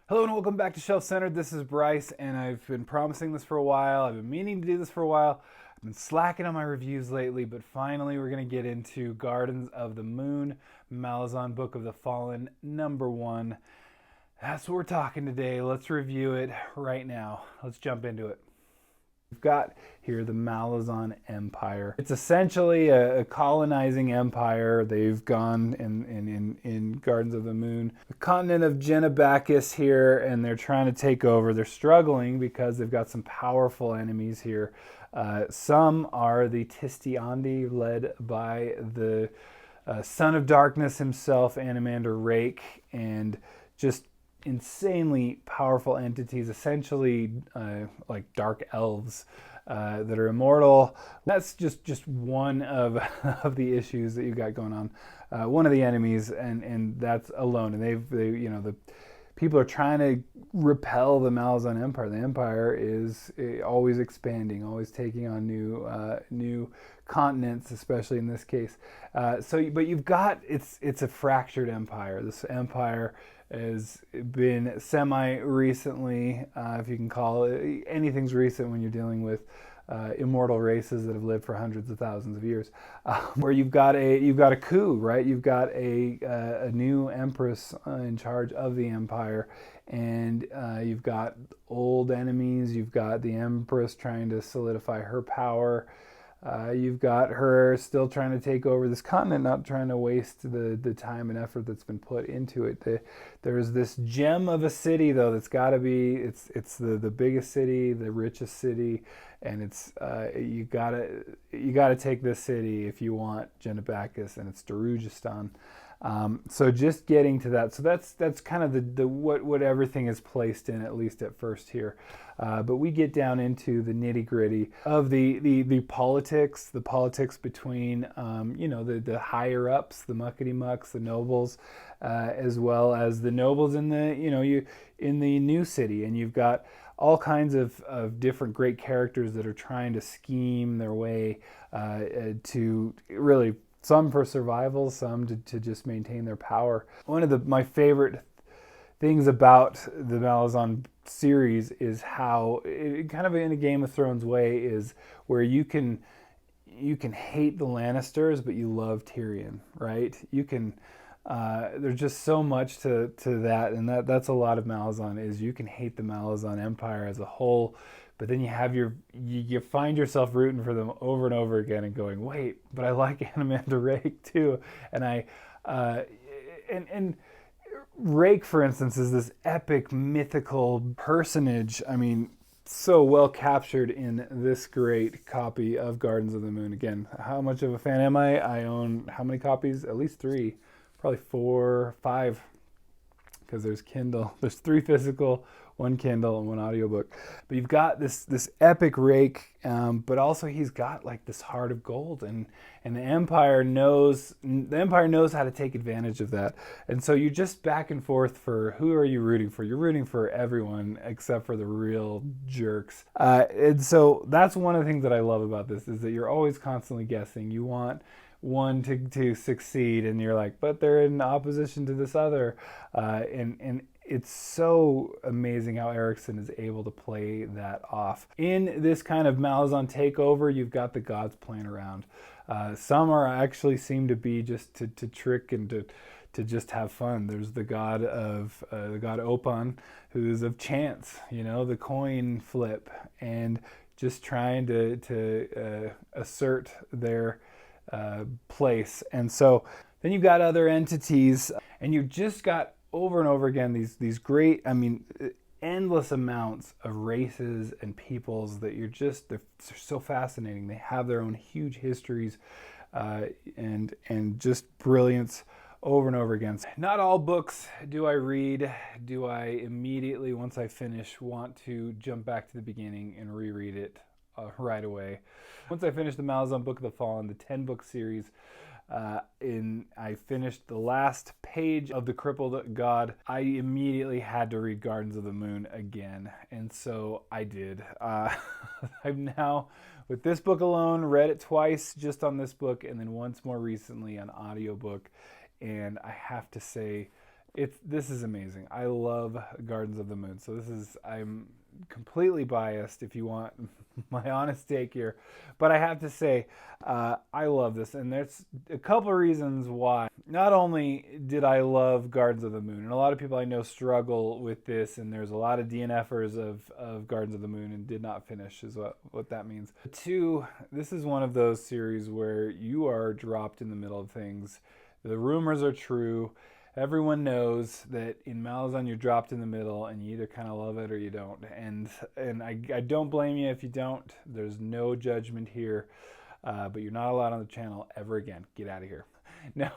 Hello and welcome back to Shelf Centered. This is Bryce, and I've been promising this for a while. I've been meaning to do this for a while. I've been slacking on my reviews lately, but finally we're going to get into Gardens of the Moon, Malazan Book of the Fallen, #1. That's what we're talking today. Let's review it right now. Let's jump into it. We've got here the Malazan Empire. It's essentially a colonizing empire. They've gone in Gardens of the Moon, the continent of Genebacus here, and they're trying to take over. They're struggling because they've got some powerful enemies here. Some are the Tistiandi, led by the Son of Darkness himself, Animander Rake, and just insanely powerful entities, essentially like dark elves that are immortal. That's just one of of the issues that you've got going on. One of the enemies, and that's alone. And the people are trying to repel the Malazan Empire. The Empire is always expanding, always taking on new continents, especially in this case. But you've got it's a fractured empire. This empire has been semi-recently, if you can call it, anything's recent when you're dealing with immortal races that have lived for hundreds of thousands of years, where you've got a coup, right? You've got a new empress in charge of the empire, and you've got old enemies. You've got the empress trying to solidify her power. You've got her still trying to take over this continent, not trying to waste the time and effort that's been put into it. There's this gem of a city, though, that's got to be, it's the biggest city, the richest city, and it's you gotta take this city if you want Genebacus, and it's Darujistan. So just getting to that, so that's kind of the what everything is placed in, at least at first here. But we get down into the nitty gritty of the politics between the higher ups, the muckety mucks, the nobles, as well as the nobles in the new city, and you've got all kinds of different great characters that are trying to scheme their way to really, some for survival, some to just maintain their power. One of my favorite things about the Malazan series is how, kind of in a Game of Thrones way, is where you can hate the Lannisters, but you love Tyrion, right? You can. There's just so much to that, and that's a lot of Malazan. Is you can hate the Malazan Empire as a whole, but then you find yourself rooting for them over and over again, and going, wait, but I like Animander Rake too, and and Rake, for instance, is this epic mythical personage. I mean, so well captured in this great copy of Gardens of the Moon. Again, how much of a fan am I? I own how many copies? At least 3. Probably 4, 5, because there's Kindle. There's 3 physical, 1 Kindle, and 1 audiobook. But you've got this epic Rake, but also he's got like this heart of gold, and the Empire knows how to take advantage of that. And so you're just back and forth for who are you rooting for? You're rooting for everyone except for the real jerks. And so that's one of the things that I love about this, is that you're always constantly guessing. You want one to succeed, and you're like, but they're in opposition to this other, and it's so amazing how Erickson is able to play that off. In this kind of Malazan takeover, you've got the gods playing around. Some are actually seem to be just to trick and to just have fun. There's the god Opan, who's of chance, the coin flip, and just trying to assert their place. And so then you've got other entities, and you've just got over and over again these great, endless amounts of races and peoples that they're so fascinating. They have their own huge histories, and just brilliance over and over again. Not all books do I immediately, once I finish, want to jump back to the beginning and reread it right away. Once I finished the Malazan Book of the Fallen, the 10-book series, I finished the last page of The Crippled God, I immediately had to read Gardens of the Moon again, and so I did. I've now, with this book alone, read it twice just on this book, and then once more recently on audiobook, and I have to say, This is amazing. I love Gardens of the Moon. So I'm completely biased if you want my honest take here, but I have to say I love this, and there's a couple of reasons why. Not only did I love Gardens of the Moon, and a lot of people I know struggle with this, and there's a lot of DNFers of Gardens of the Moon and did not finish, is what that means. Two, this is one of those series where you are dropped in the middle of things. The rumors are true. Everyone knows that in Malazan you're dropped in the middle, and you either kind of love it or you don't. And I don't blame you if you don't. There's no judgment here, but you're not allowed on the channel ever again. Get out of here. No,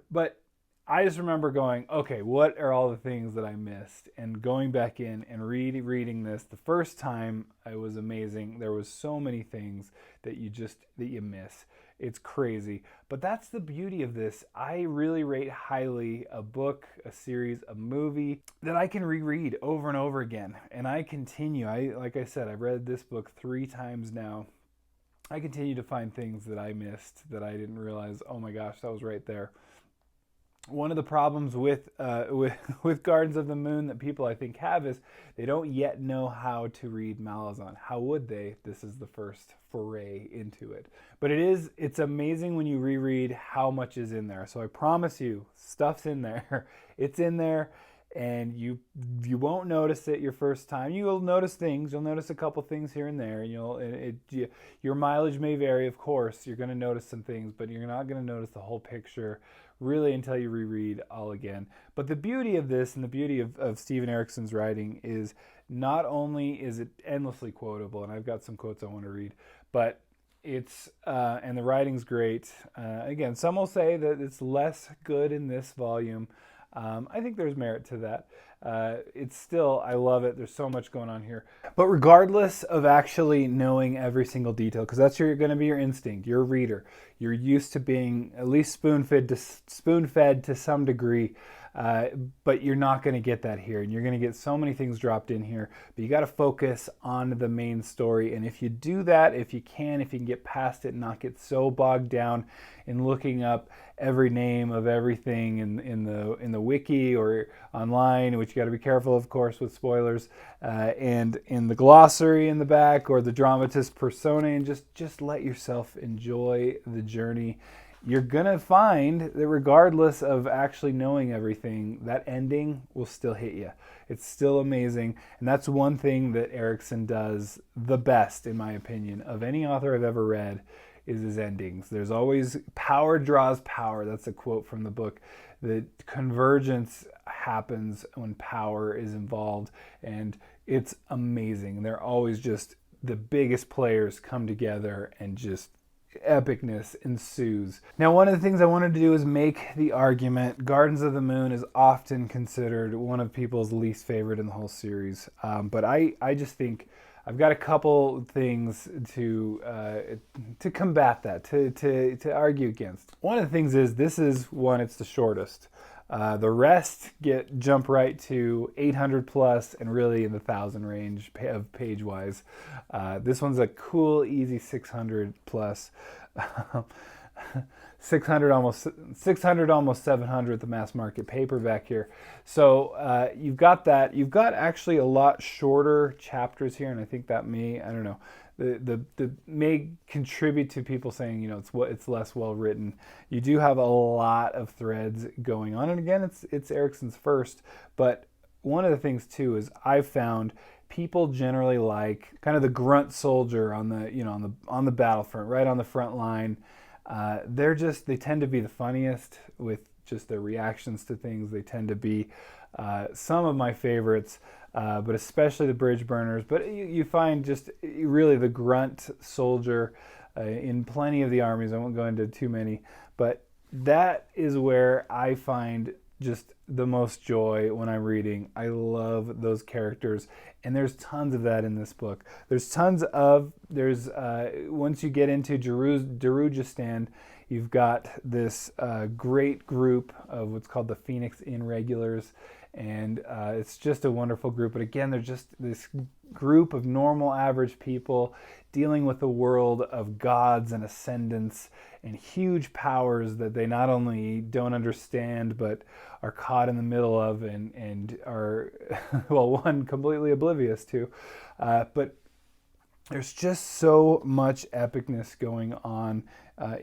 but I just remember going, okay, what are all the things that I missed? And going back in and reading this the first time, it was amazing. There was so many things that you miss. It's crazy. But that's the beauty of this. I really rate highly a book, a series, a movie that I can reread over and over again. And I continue. Like I said, I've read this book 3 times now. I continue to find things that I missed that I didn't realize, oh my gosh, that was right there. One of the problems with Gardens of the Moon that people I think have is they don't yet know how to read Malazan. How would they? This is the first foray into it. But it's amazing when you reread how much is in there. So I promise you, stuff's in there. It's in there, and you won't notice it your first time. You'll notice things. You'll notice a couple things here and there, and your mileage may vary, of course. You're going to notice some things, but you're not going to notice the whole picture really until you reread all again. But the beauty of this and the beauty of Steven Erikson's writing is not only is it endlessly quotable, and I've got some quotes I want to read, but it's and the writing's great. Again, some will say that it's less good in this volume. I think there's merit to that. It's still, I love it. There's so much going on here. But regardless of actually knowing every single detail, because that's going to be your instinct, you're a reader. You're used to being at least spoon-fed to some degree, but you're not going to get that here. And you're going to get so many things dropped in here. But you got to focus on the main story. And if you do that, if you can get past it and not get so bogged down in looking up every name of everything in the wiki or online, which you got to be careful, of course, with spoilers, and in the glossary in the back or the dramatist personae, and just let yourself enjoy the journey. You're going to find that regardless of actually knowing everything, that ending will still hit you. It's still amazing. And that's one thing that Erikson does the best, in my opinion, of any author I've ever read, is his endings. There's always power draws power. That's a quote from the book. The convergence happens when power is involved, and it's amazing. They're always just the biggest players come together and just epicness ensues. Now, one of the things I wanted to do is make the argument Gardens of the Moon is often considered one of people's least favorite in the whole series. But I just think I've got a couple things to combat that, to argue against. One of the things is this is one, it's the shortest. The rest jump right to 800 plus and really in the 1,000 range of page-wise. This one's a cool, easy 600 plus. 600 almost 700 the mass market paperback here. So you've got that. You've got actually a lot shorter chapters here, and I think that may, I don't know, the may contribute to people saying, it's less well written. You do have a lot of threads going on, and again, it's Erikson's first. But one of the things too is I've found people generally like kind of the grunt soldier on the battlefront, right on the front line. They tend to be the funniest with just their reactions to things. They tend to be some of my favorites, but especially the bridge burners. But you find just really the grunt soldier in plenty of the armies. I won't go into too many, but that is where I find just the most joy when I'm reading. I love those characters, and there's tons of that in this book. There's once you get into Darujistan, you've got this great group of what's called the Phoenix Inn regulars, and it's just a wonderful group. But again, they're just this group of normal, average people dealing with a world of gods and ascendants and huge powers that they not only don't understand, but are caught in the middle of and are, well, one, completely oblivious to. But there's just so much epicness going on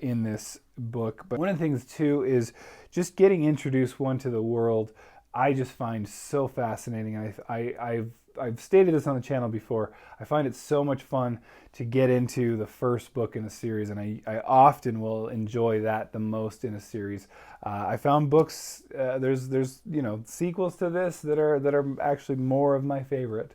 in this book. But one of the things, too, is just getting introduced one to the world, I just find so fascinating. I've stated this on the channel before. I find it so much fun to get into the first book in a series, and I often will enjoy that the most in a series. I found books, there's sequels to this that are actually more of my favorite,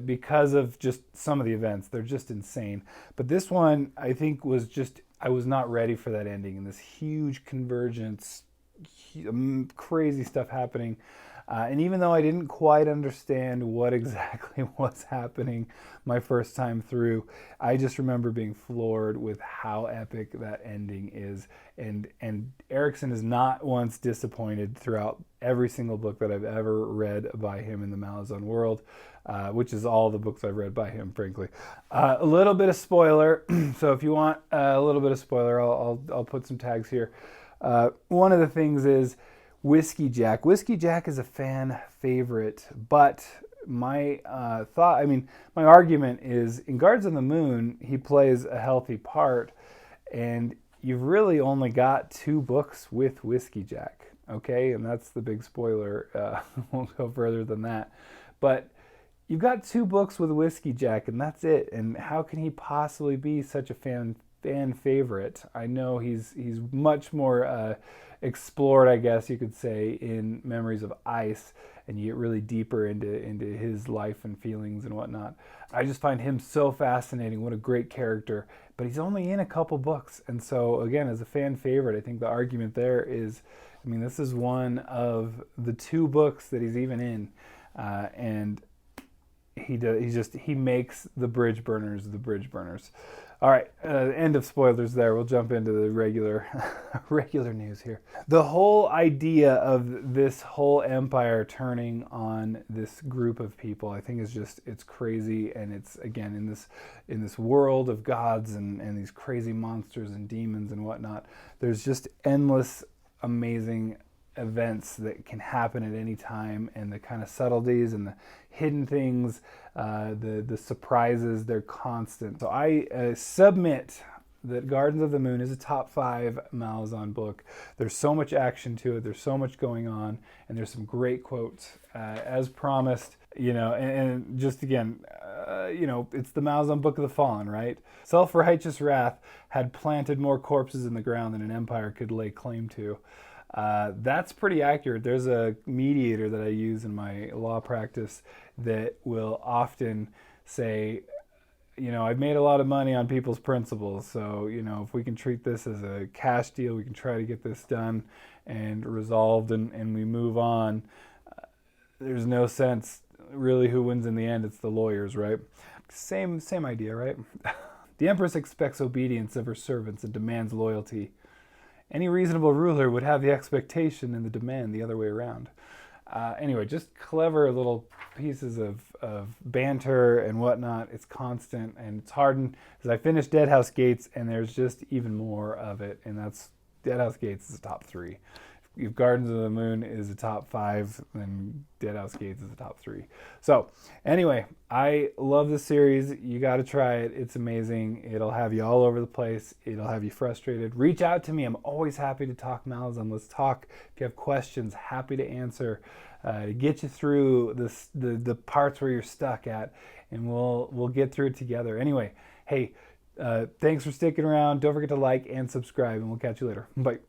because of just some of the events. They're just insane. But this one, I think, I was not ready for that ending, and this huge convergence, crazy stuff happening. And even though I didn't quite understand what exactly was happening my first time through, I just remember being floored with how epic that ending is. And Erikson is not once disappointed throughout every single book that I've ever read by him in the Malazan world, which is all the books I've read by him, frankly. A little bit of spoiler. So if you want a little bit of spoiler, I'll put some tags here. One of the things is Whiskey Jack. Whiskey Jack is a fan favorite, but my argument is in Guardians of the Moon, he plays a healthy part, and you've really only got 2 books with Whiskey Jack, okay? And that's the big spoiler. Won't go further than that. But you've got 2 books with Whiskey Jack, and that's it. And how can he possibly be such a fan favorite? I know he's much more explored, I guess you could say, in Memories of Ice, and you get really deeper into his life and feelings and whatnot. I just find him so fascinating. What a great character. But he's only in a couple books, and so again, as a fan favorite, I think the argument there is, I mean, this is one of the 2 books that he's even in, and he makes the bridge burners the bridge burners. All right, end of spoilers there. We'll jump into the regular news here. The whole idea of this whole empire turning on this group of people, I think, is just, it's crazy. And it's, again, in this world of gods and these crazy monsters and demons and whatnot, there's just endless amazing events that can happen at any time, and the kind of subtleties and the hidden things, the surprises, they're constant. So I submit that Gardens of the Moon is a top 5 Malazan book. There's so much action to it, there's so much going on, and there's some great quotes. As promised, and just again, it's the Malazan Book of the Fallen, right? Self-righteous wrath had planted more corpses in the ground than an empire could lay claim to. That's pretty accurate. There's a mediator that I use in my law practice that will often say, I've made a lot of money on people's principles, so, if we can treat this as a cash deal, we can try to get this done and resolved, and we move on. There's no sense, really, who wins in the end. It's the lawyers, right? Same idea, right? The Empress expects obedience of her servants and demands loyalty. Any reasonable ruler would have the expectation and the demand the other way around. Anyway, just clever little pieces of banter and whatnot. It's constant, and it's hardened. As I finish Deadhouse Gates, and there's just even more of it, and that's Deadhouse Gates is a top 3. If Gardens of the Moon is a top 5, then Deadhouse Gates is a top 3. So anyway, I love this series. You got to try it. It's amazing. It'll have you all over the place. It'll have you frustrated. Reach out to me. I'm always happy to talk Malazan. Let's talk. If you have questions, happy to answer. Get you through the parts where you're stuck at, and we'll get through it together. Anyway, hey, thanks for sticking around. Don't forget to like and subscribe, and we'll catch you later. Bye.